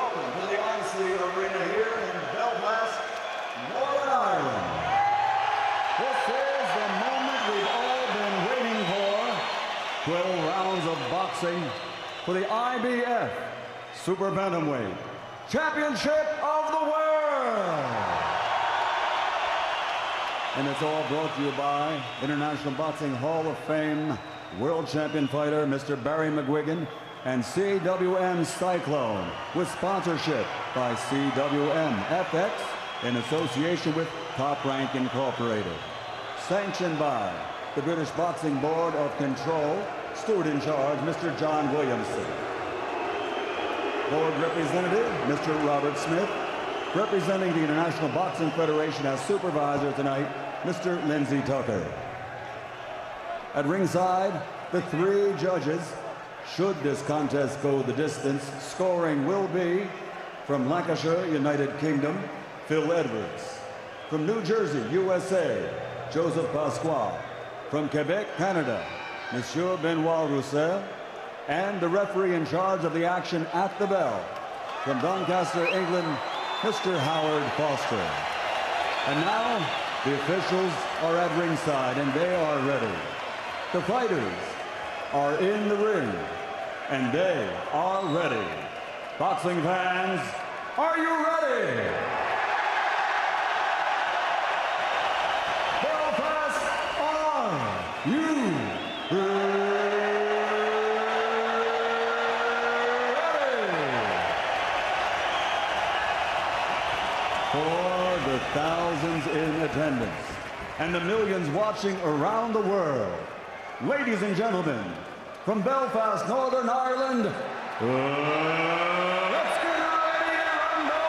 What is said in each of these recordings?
welcome to the Isley Arena here in Belfast, Northern Ireland. This is the moment we've all been waiting for. 12 rounds of boxing for the IBF Super Bantamweight Championship of the World. And it's all brought to you by International Boxing Hall of Fame World Champion fighter Mr. Barry McGuigan and CWM Cyclone, with sponsorship by CWM FX in association with Top Rank Incorporated. Sanctioned by the British Boxing Board of Control, steward in charge Mr. John Williamson. Board representative Mr. Robert Smith. Representing the International Boxing Federation as supervisor tonight, Mr. Lindsay Tucker. At ringside, the three judges. Should this contest go the distance, scoring will be from Lancashire, United Kingdom, Phil Edwards. From New Jersey, USA, Joseph Pasqua. From Quebec, Canada, Monsieur Benoit Roussel. And the referee in charge of the action at the bell, from Doncaster, England, Mr. Howard Foster. And now, the officials are at ringside and they are ready. The fighters are in the ring and they are ready. Boxing fans, are you ready? Belfast, are you ready? For the thousands in attendance and the millions watching around the world, ladies and gentlemen, from Belfast, Northern Ireland, let's get ready to rumble!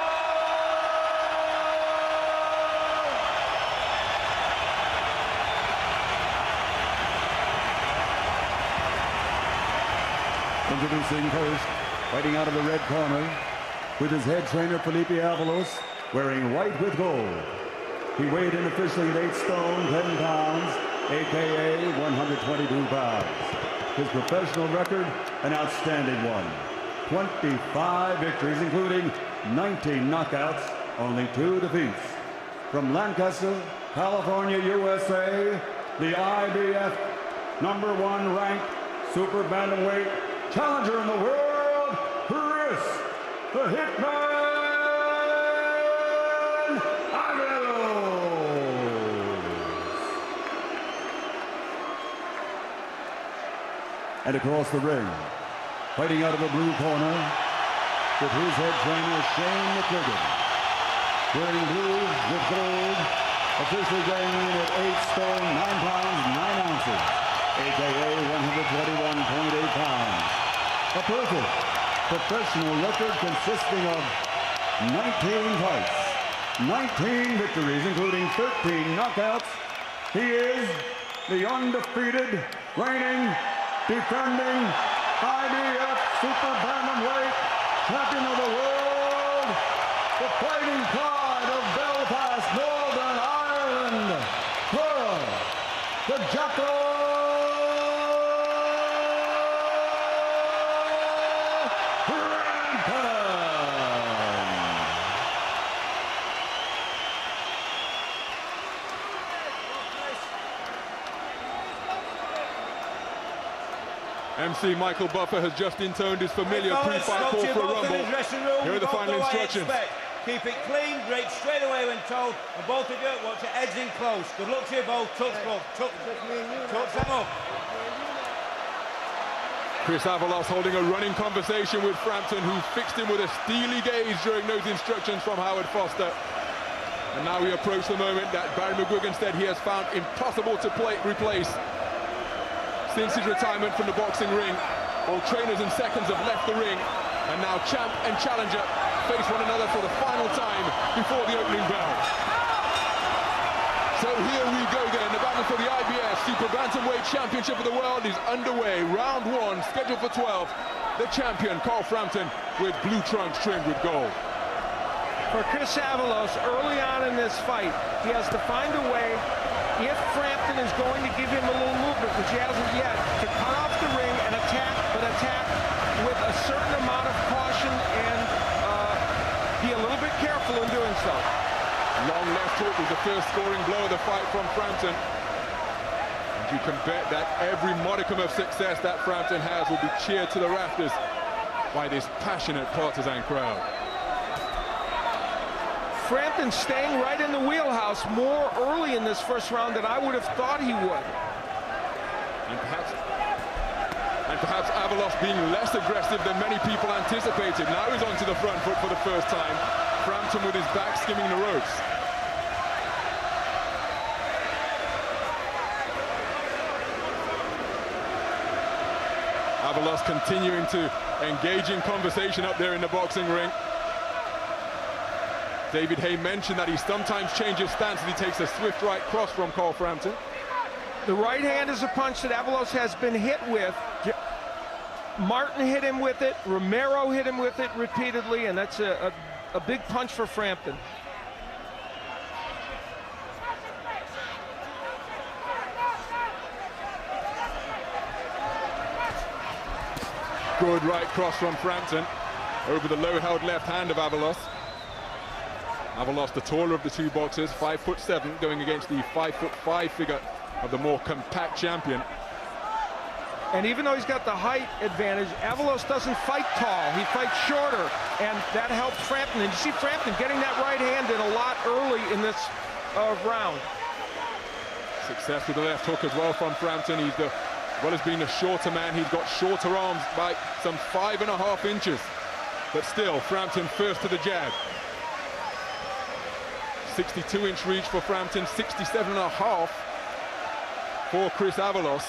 Introducing first, fighting out of the red corner, with his head trainer Felipe Avalos, wearing white with gold. He weighed in officially at 8 stone, 10 pounds, aka 122 pounds. His professional record, an outstanding one. 25 victories, including 19 knockouts, only 2 defeats. From Lancaster, California, USA, the IBF #1 ranked Super Bantamweight challenger in the world, Chris the Hitman Avalos. And across the ring, fighting out of the blue corner, with his head trainer Shane McCrigan, wearing blue with gold, officially weighing in at 8 stone, 9 pounds, 9 ounces, aka 121.8 pounds. A perfect professional record consisting of 19 fights, 19 victories, including 13 knockouts. He is the undefeated, reigning, defending IBF Super Bantamweight champion of the world, the fighting pride of Belfast, Northern Ireland, Pearl, the Jackal. MC Michael Buffer has just intoned his familiar pre-fight call for a rumble. Here are the final instructions. Keep it clean, break straight away when told, and both of you watch your heads in close. Good luck to you both. Touch both. Touch them up. Chris Avalos holding a running conversation with Frampton, who fixed him with a steely gaze during those instructions from Howard Foster. And now we approach the moment that Barry McGuigan said he has found impossible to replace. Since his retirement from the boxing ring, all trainers and seconds have left the ring, and now champ and challenger face one another for the final time before the opening bell. So here we go then, the battle for the IBF Super Bantamweight Championship of the World is underway. Round 1, scheduled for 12. The champion, Carl Frampton, with blue trunks trimmed with gold. For Chris Avalos, early on in this fight, he has to find a way, if Frampton is going to give him a little movement, which he hasn't yet, to cut off the ring and attack, but attack with a certain amount of caution and hook was the first scoring blow of the fight from Frampton. And you can bet that every modicum of success that Frampton has will be cheered to the rafters by this passionate partisan crowd. Frampton staying right in the wheelhouse more early in this first round than I would have thought he would. And perhaps Avalos being less aggressive than many people anticipated. Now he's onto the front foot for the first time. Frampton with his back skimming the ropes. Avalos continuing to engage in conversation up there in the boxing ring. David Hay mentioned that he sometimes changes stance as he takes a swift right cross from Carl Frampton. The right hand is a punch that Avalos has been hit with. Martin hit him with it, Romero hit him with it repeatedly, and that's a big punch for Frampton. Good right cross from Frampton over the low-held left hand of Avalos. Avalos, the taller of the two boxers, 5'7", going against the 5'5" figure of the more compact champion. And even though he's got the height advantage, Avalos doesn't fight tall. He fights shorter, and that helps Frampton. And you see Frampton getting that right hand in a lot early in this round. Success with the left hook as well from Frampton. He's well as being a shorter man, he's got shorter arms by some 5.5 inches. But still, Frampton first to the jab. 62-inch reach for Frampton, 67.5 for Chris Avalos.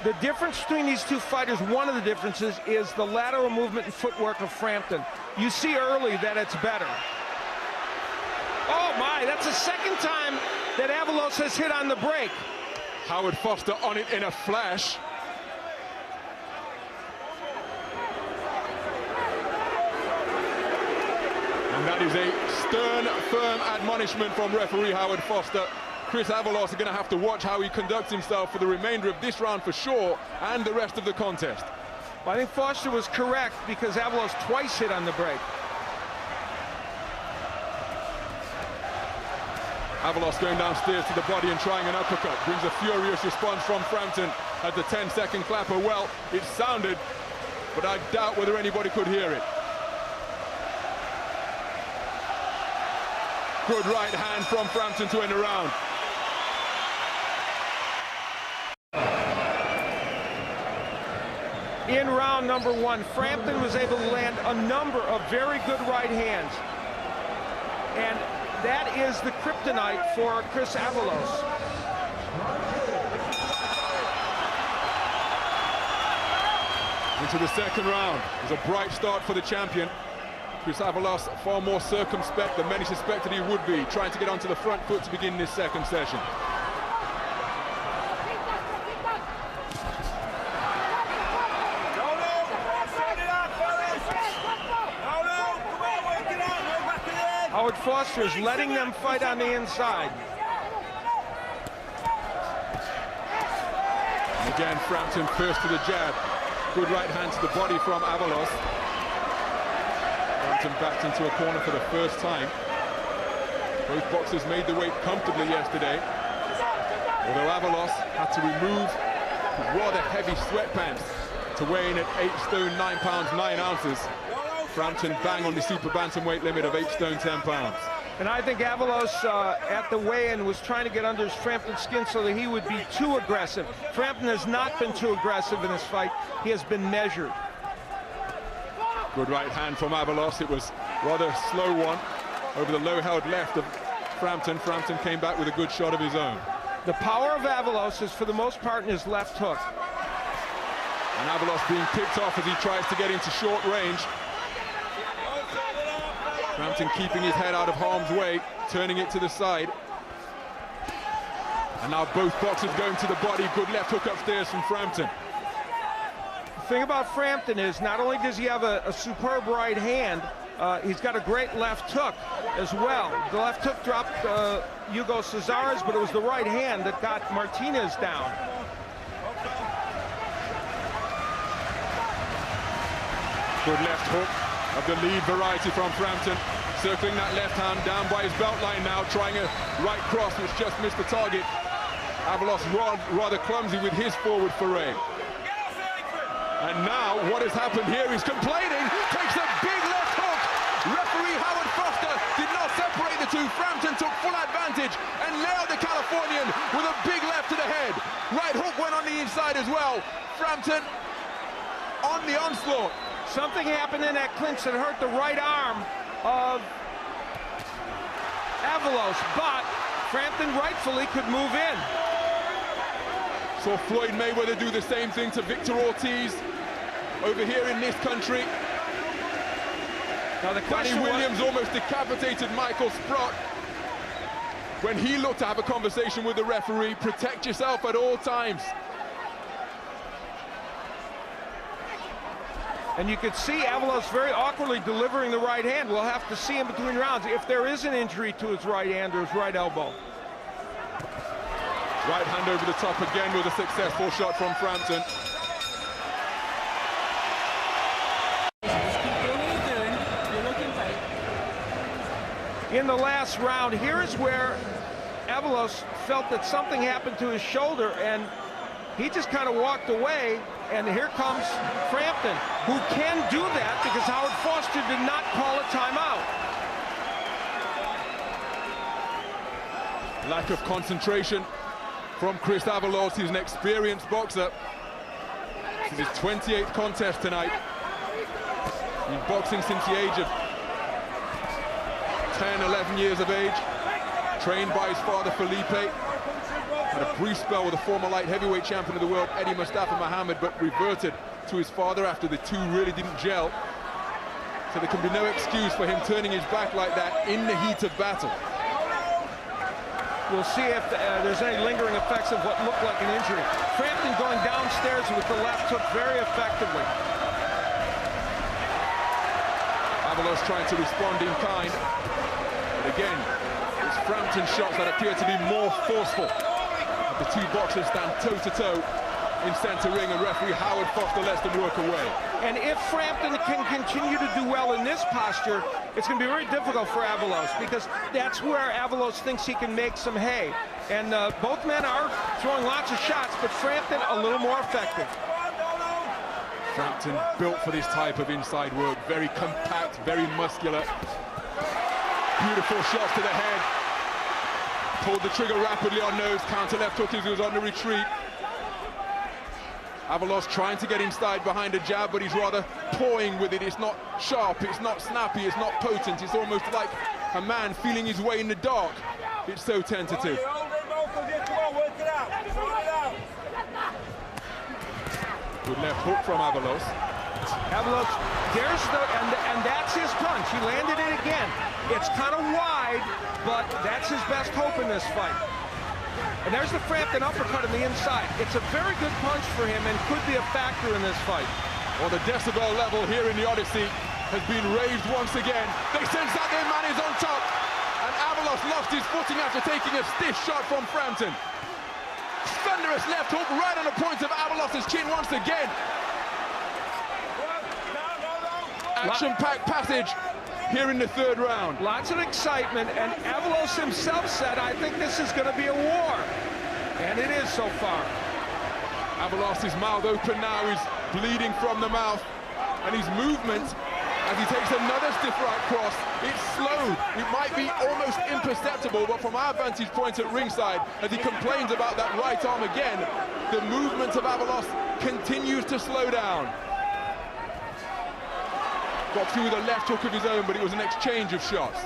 The difference between these two fighters, one of the differences is the lateral movement and footwork of Frampton. You see early that it's better. Oh my, that's the second time that Avalos has hit on the break. Howard Foster on it in a flash. And that is a stern, firm admonishment from referee Howard Foster. Chris Avalos is going to have to watch how he conducts himself for the remainder of this round for sure, and the rest of the contest. Well, I think Foster was correct because Avalos twice hit on the break. Avalos going downstairs to the body and trying an uppercut. Brings a furious response from Frampton at the 10-second clapper. Well, it sounded, but I doubt whether anybody could hear it. Good right hand from Frampton to end the round. In round number one, Frampton was able to land a number of very good right hands. And that is the kryptonite for Chris Avalos. Into the second round. It was a bright start for the champion. Chris Avalos far more circumspect than many suspected he would be, trying to get onto the front foot to begin this second session. Howard Foster is letting them fight on the inside. And again, Frampton first to the jab. Good right hand to the body from Avalos. Frampton backed into a corner for the first time. Both boxers made the weight comfortably yesterday. Although Avalos had to remove rather heavy sweatpants to weigh in at 8 stone 9 pounds 9 ounces. Frampton bang on the super bantamweight limit of 8 stone 10 pounds. And I think Avalos at the weigh-in was trying to get under Frampton's skin so that he would be too aggressive. Frampton has not been too aggressive in this fight. He has been measured. Good right hand from Avalos. It was rather a slow one over the low-held left of Frampton. Frampton came back with a good shot of his own. The power of Avalos is for the most part in his left hook. And Avalos being picked off as he tries to get into short range. Frampton keeping his head out of harm's way, turning it to the side. And now both boxers going to the body. Good left hook upstairs from Frampton. The thing about Frampton is not only does he have a superb right hand, he's got a great left hook as well. The left hook dropped Hugo Cesar's, but it was the right hand that got Martinez down. Good left hook of the lead variety from Frampton. Circling that left hand down by his belt line now, trying a right cross which just missed the target. Avalos rather clumsy with his forward foray. And now what has happened here, he's complaining, takes a big left hook. Referee Howard Foster did not separate the two. Frampton took full advantage and nailed the Californian with a big left to the head. Right hook went on the inside as well. Frampton on the onslaught. Something happened in that clinch that hurt the right arm of Avalos, but Frampton rightfully could move in. Saw Floyd Mayweather do the same thing to Victor Ortiz over here in this country. Now the Danny Williams almost decapitated Michael Sprott. When he looked to have a conversation with the referee, protect yourself at all times. And you could see Avalos very awkwardly delivering the right hand. We'll have to see in between rounds if there is an injury to his right hand or his right elbow. Right hand over the top again with a successful shot from Frampton. In the last round, here is where Avalos felt that something happened to his shoulder, and he just kind of walked away, and here comes Frampton, who can do that because Howard Foster did not call a timeout. Lack of concentration from Chris Avalos. He's an experienced boxer. This is his 28th contest tonight. He's been boxing since the age of 10, 11 years of age. Trained by his father, Felipe. Had a brief spell with a former light heavyweight champion of the world, Eddie Mustafa Muhammad, but reverted to his father after the two really didn't gel. So there can be no excuse for him turning his back like that in the heat of battle. We'll see if there's any lingering effects of what looked like an injury. Frampton going downstairs with the left hook very effectively. Avalos trying to respond in kind. But again, it's Frampton's shots that appear to be more forceful. The two boxers stand toe-to-toe in center ring, and referee Howard Foster lets them work away. And if Frampton can continue to do well in this posture, it's going to be very difficult for Avalos, because that's where Avalos thinks he can make some hay. And both men are throwing lots of shots, but Frampton a little more effective. Frampton built for this type of inside work, very compact, very muscular. Beautiful shots to the head. Pulled the trigger rapidly on nose, counter left hook as he was on the retreat. Avalos trying to get inside behind a jab, but he's rather toying with it. It's not sharp, it's not snappy, it's not potent. It's almost like a man feeling his way in the dark. It's so tentative. Good left hook from Avalos. Avalos, there's the, and that's his punch. He landed it again. It's kind of wide, but that's his best hope in this fight. And there's the Frampton uppercut on the inside. It's a very good punch for him and could be a factor in this fight. Well, the decibel level here in the Odyssey has been raised once again. They sense that their man is on top. And Avalos lost his footing after taking a stiff shot from Frampton. Thunderous left hook right on the point of Avalos' chin once again. Action-packed passage here in the third round. Lots of excitement, and Avalos himself said, I think this is going to be a war. And it is so far. Avalos' mouth open now, he's bleeding from the mouth. And his movement, as he takes another stiff right cross, it's slowed. It might be almost imperceptible, but from our vantage point at ringside, as he complains about that right arm again, the movement of Avalos continues to slow down. Got through with a left hook of his own, but it was an exchange of shots.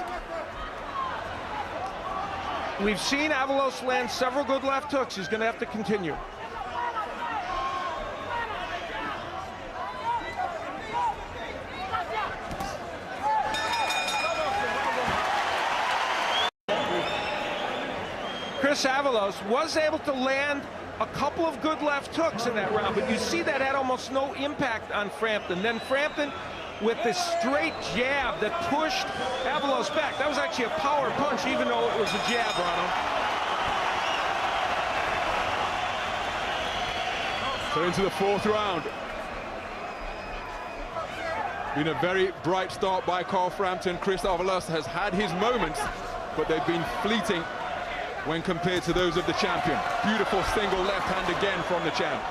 We've seen Avalos land several good left hooks. He's going to have to continue. Chris Avalos was able to land a couple of good left hooks in that round, but you see that had almost no impact on Frampton. Then Frampton with this straight jab that pushed Avalos back. That was actually a power punch, even though it was a jab on him. So into the fourth round. Been a very bright start by Carl Frampton. Chris Avalos has had his moments, but they've been fleeting when compared to those of the champion. Beautiful single left hand again from the champ.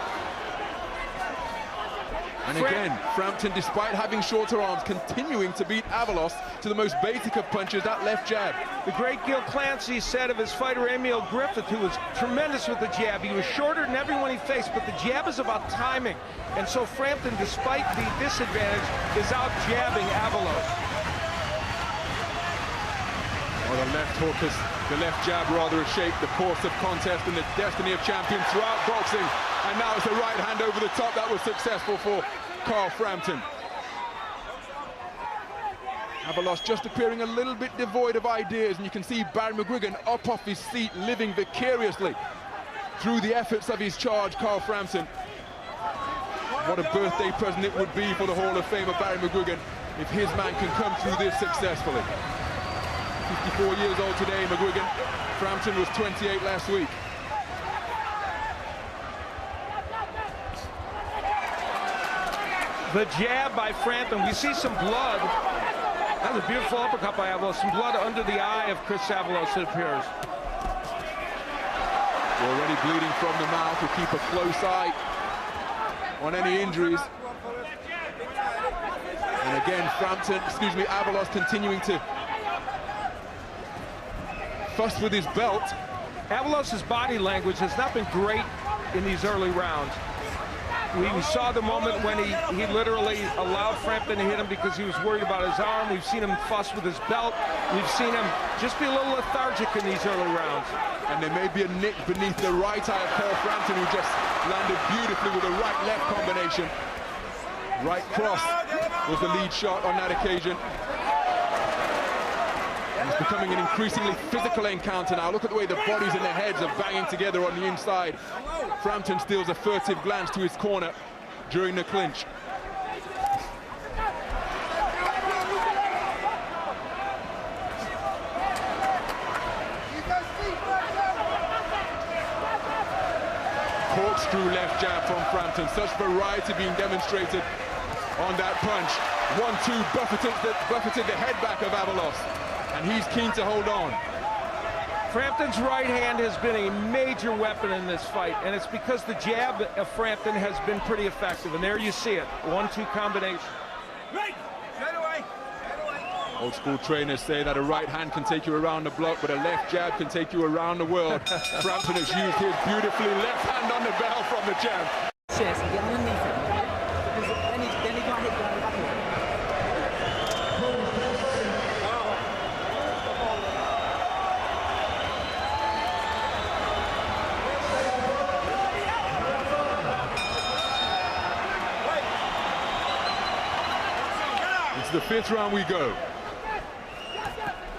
And again, Frampton, despite having shorter arms, continuing to beat Avalos to the most basic of punches, that left jab. The great Gil Clancy said of his fighter Emil Griffith, who was tremendous with the jab, he was shorter than everyone he faced, but the jab is about timing. And so Frampton, despite the disadvantage, is out jabbing Avalos. Well, the left hook has, the left jab rather has shaped the course of contest and the destiny of champions throughout boxing. And now it's a right hand over the top that was successful for Carl Frampton. Avalos just appearing a little bit devoid of ideas, and you can see Barry McGuigan up off his seat, living vicariously through the efforts of his charge, Carl Frampton. What a birthday present it would be for the Hall of Famer Barry McGuigan if his man can come through this successfully. 54 years old today, McGuigan. Frampton was 28 last week. The jab by Frampton, we see some blood. That was a beautiful uppercut by Avalos. Some blood under the eye of Chris Avalos, it appears. Already bleeding from the mouth. We'll keep a close eye on any injuries. And again, Avalos continuing to fuss with his belt. Avalos' body language has not been great in these early rounds. We saw the moment when he literally allowed Frampton to hit him because he was worried about his arm. We've seen him fuss with his belt. We've seen him just be a little lethargic in these early rounds. And there may be a nick beneath the right eye of Carl Frampton, who just landed beautifully with a right-left combination. Right cross was the lead shot on that occasion. It's becoming an increasingly physical encounter now. Look at the way the bodies and the heads are banging together on the inside. Frampton steals a furtive glance to his corner during the clinch. Corkscrew left jab from Frampton. Such variety being demonstrated on that punch. 1-2 buffeted the head back of Avalos. And he's keen to hold on. Frampton's right hand has been a major weapon in this fight, and it's because the jab of Frampton has been pretty effective. And there you see it, 1-2 combination. Right, straight away. Old school trainers say that a right hand can take you around the block, but a left jab can take you around the world. Frampton has used his beautifully left hand on the bell from the champ. Chest and get underneath him. Then he can't hit the back. The fifth round we go.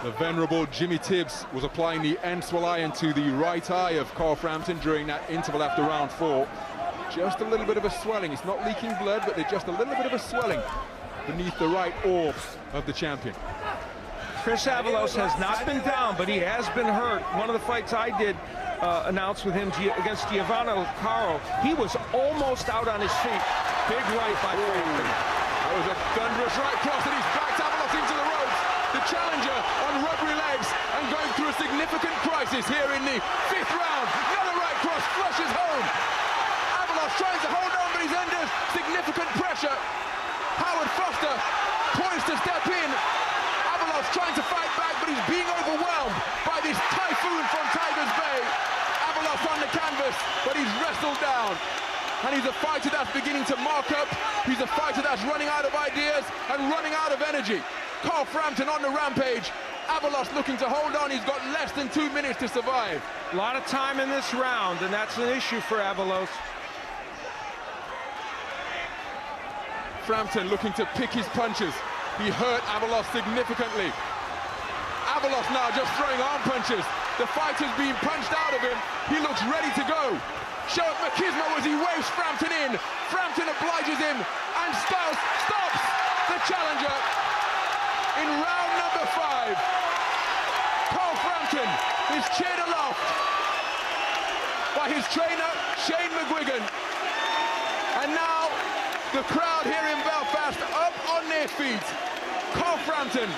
The venerable Jimmy Tibbs was applying the Enswell iron to the right eye of Carl Frampton during that interval after round 4. Just a little bit of a swelling. It's not leaking blood, but there's just a little bit of a swelling beneath the right orb of the champion. Chris Avalos has not been down, but he has been hurt. One of the fights I did announce with him against Giovanni Caro, he was almost out on his feet. Big right by Frampton. That was a thunderous right cross, and he's backed Avalos into the ropes. The challenger on rubbery legs and going through a significant crisis here in the 5th round. Another right cross flushes home. Avalos tries to hold on, but he's under significant pressure. Howard Foster poised to step in. Avalos trying to fight back, but he's being overwhelmed by this typhoon from Tigers Bay. Avalos on the canvas, but he's wrestled down. And he's a fighter that's beginning to mark up. He's a fighter that's running out of ideas and running out of energy. Carl Frampton on the rampage. Avalos looking to hold on. He's got less than 2 minutes to survive. A lot of time in this round, and that's an issue for Avalos. Frampton looking to pick his punches. He hurt Avalos significantly. Avalos now just throwing arm punches. The fighter's being punched out of him. He looks ready to go. Show up Machismo as he waves Frampton in. Frampton obliges him and stops the challenger in round number 5. Carl Frampton is cheered aloft by his trainer, Shane McGuigan. And now The crowd here in Belfast up on their feet. Carl Frampton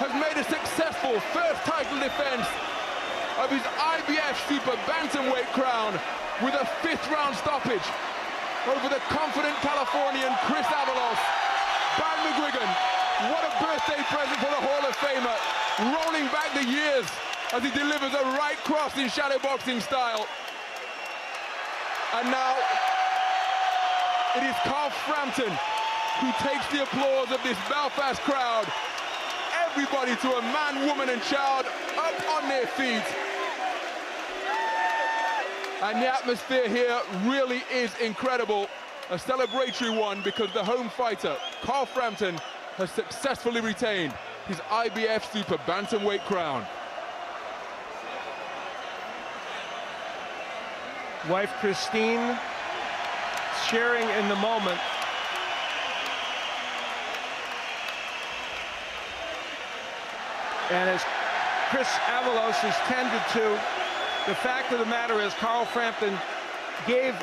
has made a successful first title defense of his IBF Super Bantamweight crown with a 5th round stoppage over the confident Californian Chris Avalos. Barry McGuigan, what a birthday present for the Hall of Famer, rolling back the years as he delivers a right cross in shadowboxing style. And now it is Carl Frampton who takes the applause of this Belfast crowd. Everybody, to a man, woman and child, up on their feet. And the atmosphere here really is incredible. A celebratory one because the home fighter, Carl Frampton, has successfully retained his IBF Super Bantamweight crown. Wife Christine sharing in the moment. And as Chris Avalos is tended to, the fact of the matter is Carl Frampton gave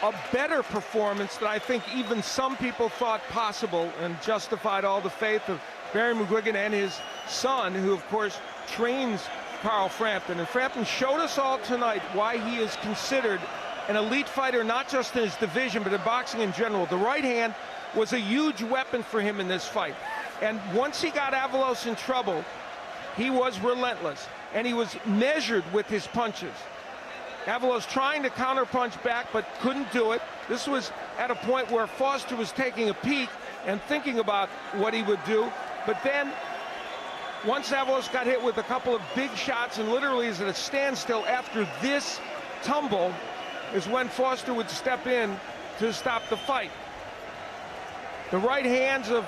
a better performance than I think even some people thought possible, and justified all the faith of Barry McGuigan and his son, who of course trains Carl Frampton. And Frampton showed us all tonight why he is considered an elite fighter, not just in his division, but in boxing in general. The right hand was a huge weapon for him in this fight. And once he got Avalos in trouble, he was relentless, and he was measured with his punches. Avalos trying to counterpunch back, but couldn't do it. This was at a point where Foster was taking a peek and thinking about what he would do. But then, once Avalos got hit with a couple of big shots and literally is at a standstill after this tumble, is when Foster would step in to stop the fight. The right hands of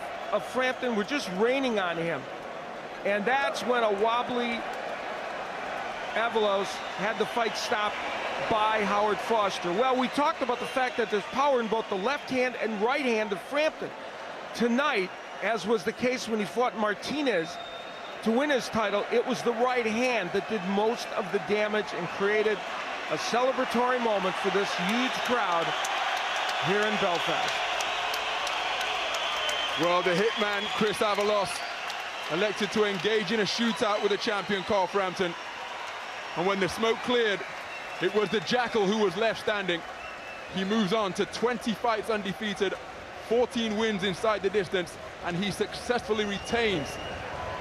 Frampton were just raining on him. And that's when a wobbly Avalos had the fight stopped by Howard Foster. Well, we talked about the fact that there's power in both the left hand and right hand of Frampton. Tonight, as was the case when he fought Martinez to win his title, it was the right hand that did most of the damage and created a celebratory moment for this huge crowd here in Belfast. Well, the hitman, Chris Avalos, elected to engage in a shootout with the champion, Carl Frampton. And when the smoke cleared, it was the Jackal who was left standing. He moves on to 20 fights undefeated, 14 wins inside the distance, and he successfully retains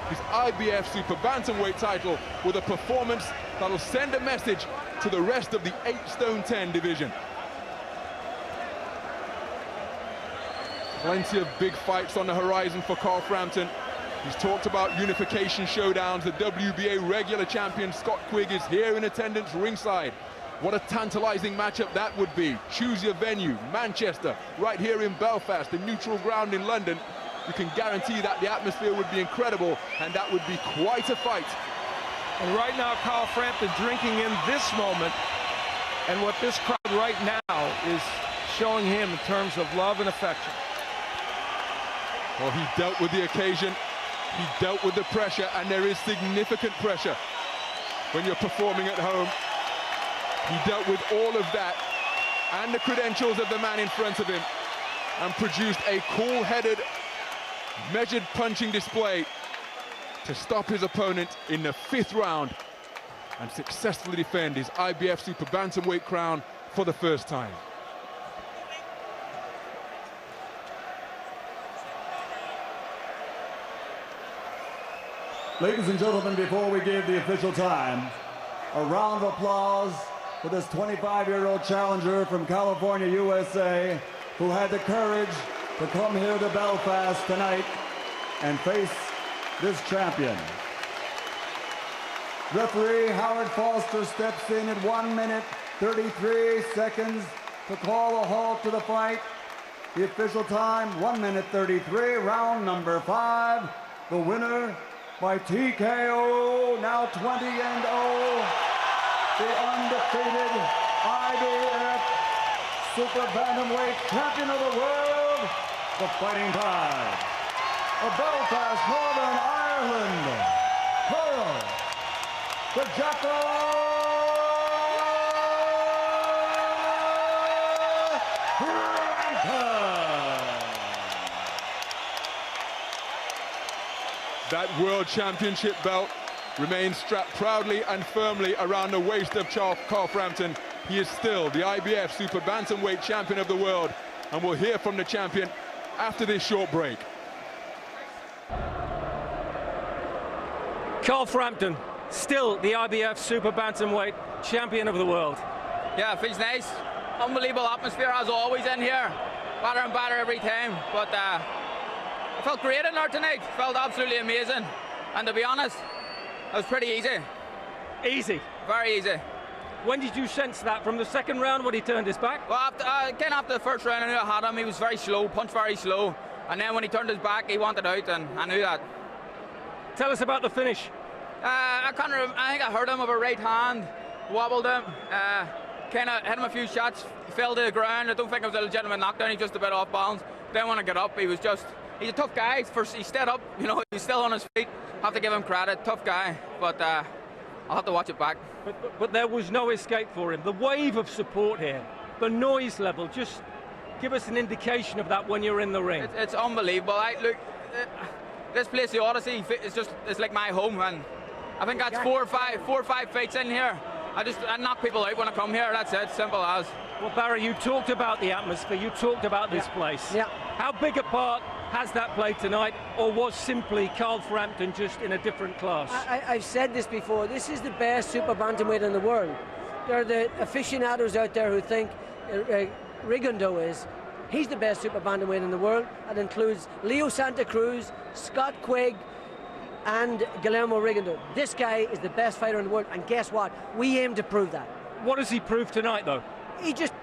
his IBF Super Bantamweight title with a performance that'll send a message to the rest of the 8 stone 10 division. Plenty of big fights on the horizon for Carl Frampton. He's talked about unification showdowns. The WBA regular champion Scott Quigg is here in attendance ringside. What a tantalizing matchup that would be. Choose your venue, Manchester, right here in Belfast, the neutral ground in London. You can guarantee that the atmosphere would be incredible, and that would be quite a fight. And right now, Carl Frampton drinking in this moment, and what this crowd right now is showing him in terms of love and affection. Well, he dealt with the occasion, he dealt with the pressure, and there is significant pressure when you're performing at home. He dealt with all of that and the credentials of the man in front of him and produced a cool-headed, measured punching display to stop his opponent in the 5th round and successfully defend his IBF Super Bantamweight crown for the first time. Ladies and gentlemen, before we give the official time, a round of applause for this 25-year-old challenger from California, USA, who had the courage to come here to Belfast tonight and face this champion. Referee Howard Foster steps in at 1 minute, 33 seconds to call a halt to the fight. The official time, 1 minute 33, round number 5. The winner by TKO, now 20-0, the undefeated IBF Super Bantamweight champion of the world, the Fighting Tide of Belfast, Northern Ireland, Carl the Jackal Frampton. That World Championship belt remains strapped proudly and firmly around the waist of Carl Frampton. He is still the IBF Super Bantamweight Champion of the world, and we'll hear from the champion after this short break. Carl Frampton, still the IBF Super Bantamweight Champion of the world. Yeah, it feels nice. Unbelievable atmosphere as always in here. Better and better every time. But I felt great in there tonight. Felt absolutely amazing. And to be honest, it was pretty easy. Easy? Very easy. When did you sense that? From the second round when he turned his back? Well, again, after the first round, I knew I had him. He was very slow, punched very slow. And then when he turned his back, he wanted out, and I knew that. Tell us about the finish. I can't remember. I think I hurt him with a right hand, wobbled him, kind of hit him a few shots, fell to the ground. I don't think it was a legitimate knockdown. He was just a bit off balance. Didn't want to get up. He's a tough guy. First, he stayed up. You know, he's still on his feet. Have to give him credit. Tough guy. But I'll have to watch it back. But there was no escape for him. The wave of support here, the noise level. Just give us an indication of that when you're in the ring. It's unbelievable. Look, this place, the Odyssey, it's like my home, and I think that's four or five fights in here. I knock people out when I come here. That's it, simple as. Well, Barry, you talked about the atmosphere. You talked about this place. Yeah. How big a part has that played tonight, or was simply Carl Frampton just in a different class? I've said this before. This is the best super bantamweight in the world. There are the aficionados out there who think Rigondeaux is. He's the best super bantamweight in the world. That includes Leo Santa Cruz, Scott Quigg, and Guillermo Rigondeaux. This guy is the best fighter in the world, and guess what? We aim to prove that. What does he prove tonight, though? He just,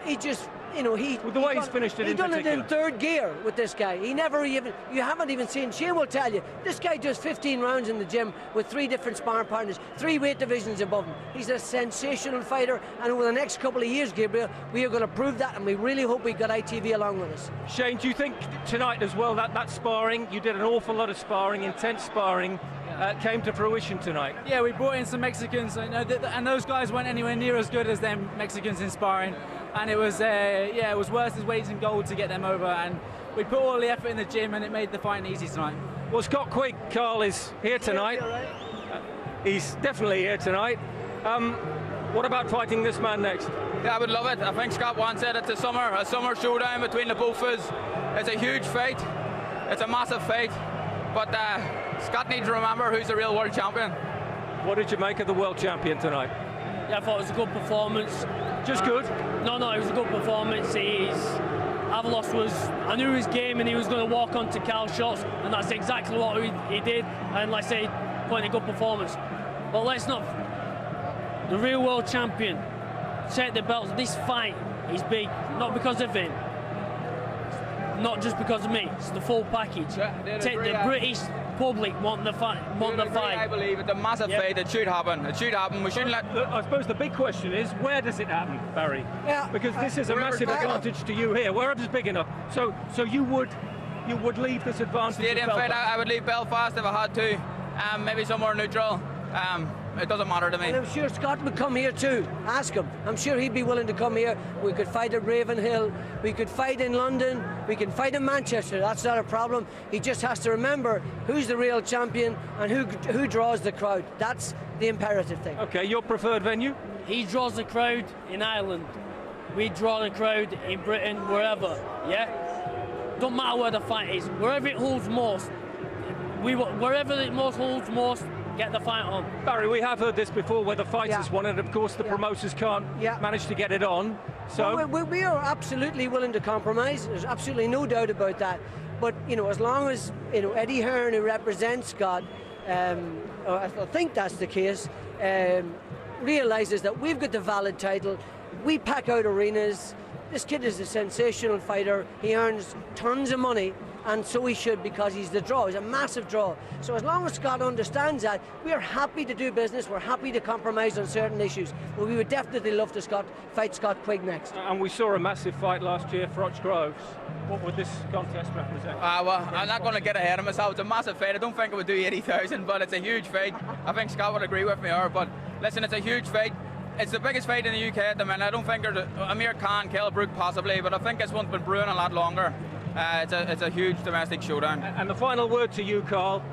you know, with the way he's finished it in particular. He's done it in third gear with this guy. He never even, you haven't even seen, Shane will tell you, this guy does 15 rounds in the gym with 3 different sparring partners, 3 weight divisions above him. He's a sensational fighter, and over the next couple of years, Gabriel, we are going to prove that, and we really hope we got ITV along with us. Shane, do you think tonight as well, that sparring, you did an awful lot of sparring, intense sparring, came to fruition tonight? Yeah, we brought in some Mexicans, and those guys weren't anywhere near as good as them Mexicans in sparring. And it was, it was worth his weight in gold to get them over. And we put all the effort in the gym, and it made the fighting easy tonight. Well, Scott Quigg, Carl, is here tonight. He's definitely here tonight. What about fighting this man next? Yeah, I would love it. I think Scott wants it. It's a summer showdown between the both of us. It's a huge fight. It's a massive fight. But Scott needs to remember who's the real world champion. What did you make of the world champion tonight? Yeah, I thought it was a good performance. Just good? No, it was a good performance. Avalos was, I knew his game, and he was going to walk onto Carl's shots, and that's exactly what he did. And like I say, put in a good performance. But let's not, the real world champion, take the belts. This fight is big, not because of him, not just because of me. It's the full package. Yeah, take the British public want the fight. I believe it's a massive fight. It should happen. It should happen. We shouldn't let. I suppose the big question is, where does it happen, Barry? Yeah. Because this is a massive advantage to you here. Wherever's big enough. So you would leave this advantage. Stadium fight. I would leave Belfast if I had to. Maybe somewhere neutral. It doesn't matter to me. And I'm sure Scott would come here too. Ask him. I'm sure he'd be willing to come here. We could fight at Ravenhill. We could fight in London. We can fight in Manchester. That's not a problem. He just has to remember who's the real champion and who draws the crowd. That's the imperative thing. Okay, your preferred venue? He draws the crowd in Ireland. We draw the crowd in Britain, wherever. Yeah. Don't matter where the fight is. Wherever it holds most. Wherever it holds most. Get the fight on. Barry, we have heard this before where the fighters won, and of course the promoters can't manage to get it on. So well, we are absolutely willing to compromise. There's absolutely no doubt about that. But you know, as long as Eddie Hearn, who represents Scott, I think that's the case, realizes that we've got the valid title. We pack out arenas. This kid is a sensational fighter. He earns tons of money. And so he should, because he's the draw. He's a massive draw. So as long as Scott understands that, we are happy to do business. We're happy to compromise on certain issues. But we would definitely love to fight Scott Quigg next. And we saw a massive fight last year for Froch Groves. What would this contest represent? Well, I'm not going to get ahead of myself. It's a massive fight. I don't think it would do 80,000, but it's a huge fight. I think Scott would agree with me here. But listen, it's a huge fight. it's the biggest fight in the UK at the minute. I don't think there's Amir Khan, Kell Brook possibly, but I think this one's been brewing a lot longer. It's a huge domestic showdown. And the final word to you, Carl.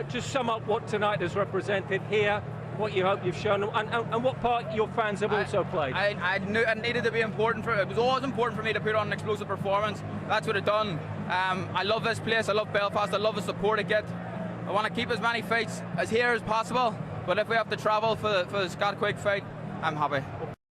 Just sum up what tonight has represented here, what you hope you've shown, and what part your fans have also played. I knew it needed to be important. It was always important for me to put on an explosive performance. That's what I've done. I love this place. I love Belfast. I love the support I get. I want to keep as many fights as here as possible. But if we have to travel for the Scott Quigg fight, I'm happy.